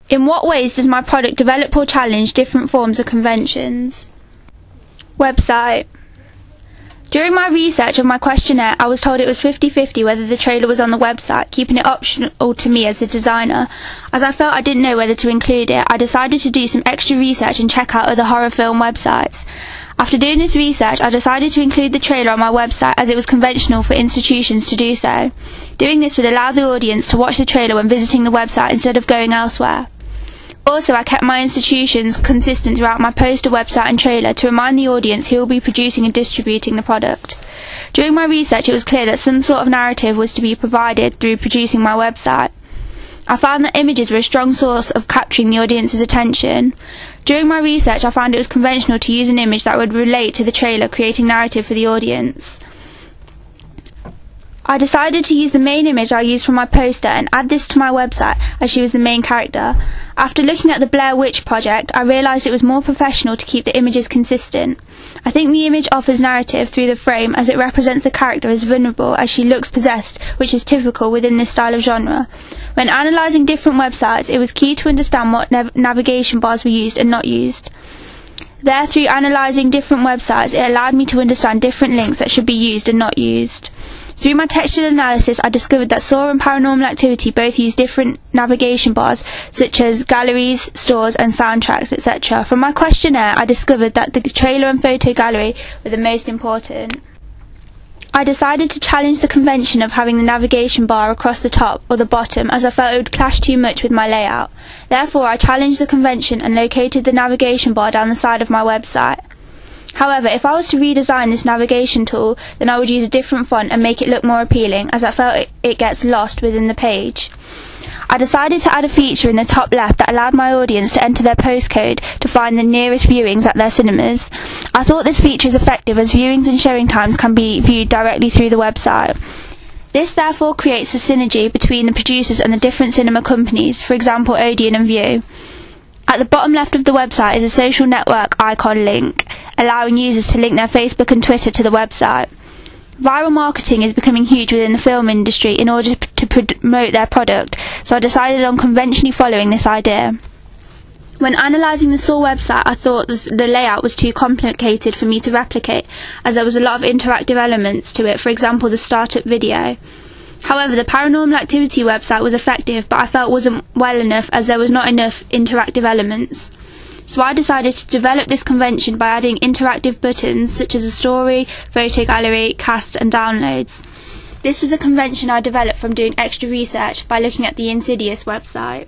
In what ways does my product develop or challenge different forms of conventions? Website. During my research of my questionnaire, I was told it was 50-50 whether the trailer was on the website, keeping it optional to me as the designer. As I felt I didn't know whether to include it, I decided to do some extra research and check out other horror film websites. After doing this research, I decided to include the trailer on my website as it was conventional for institutions to do so. Doing this would allow the audience to watch the trailer when visiting the website instead of going elsewhere. Also, I kept my institutions consistent throughout my poster, website and trailer to remind the audience who will be producing and distributing the product. During my research, it was clear that some sort of narrative was to be provided through producing my website. I found that images were a strong source of capturing the audience's attention. During my research, I found it was conventional to use an image that would relate to the trailer, creating narrative for the audience. I decided to use the main image I used for my poster and add this to my website as she was the main character. After looking at the Blair Witch Project, I realised it was more professional to keep the images consistent. I think the image offers narrative through the frame as it represents the character as vulnerable as she looks possessed, which is typical within this style of genre. When analysing different websites, it was key to understand what navigation bars were used and not used. There, through analysing different websites, it allowed me to understand different links that should be used and not used. Through my textual analysis, I discovered that Saw and Paranormal Activity both use different navigation bars, such as galleries, stores and soundtracks, etc. From my questionnaire, I discovered that the trailer and photo gallery were the most important. I decided to challenge the convention of having the navigation bar across the top or the bottom, as I felt it would clash too much with my layout. Therefore, I challenged the convention and located the navigation bar down the side of my website. However, if I was to redesign this navigation tool, then I would use a different font and make it look more appealing, as I felt it gets lost within the page. I decided to add a feature in the top left that allowed my audience to enter their postcode to find the nearest viewings at their cinemas. I thought this feature is effective as viewings and showing times can be viewed directly through the website. This therefore creates a synergy between the producers and the different cinema companies, for example Odeon and Vue. At the bottom left of the website is a social network icon link, allowing users to link their Facebook and Twitter to the website. Viral marketing is becoming huge within the film industry in order to promote their product, so I decided on conventionally following this idea. When analysing the Saw website, I thought the layout was too complicated for me to replicate, as there was a lot of interactive elements to it, for example the startup video. However, the Paranormal Activity website was effective, but I felt wasn't well enough as there was not enough interactive elements. So I decided to develop this convention by adding interactive buttons such as a story, photo gallery, cast and downloads. This was a convention I developed from doing extra research by looking at the Insidious website.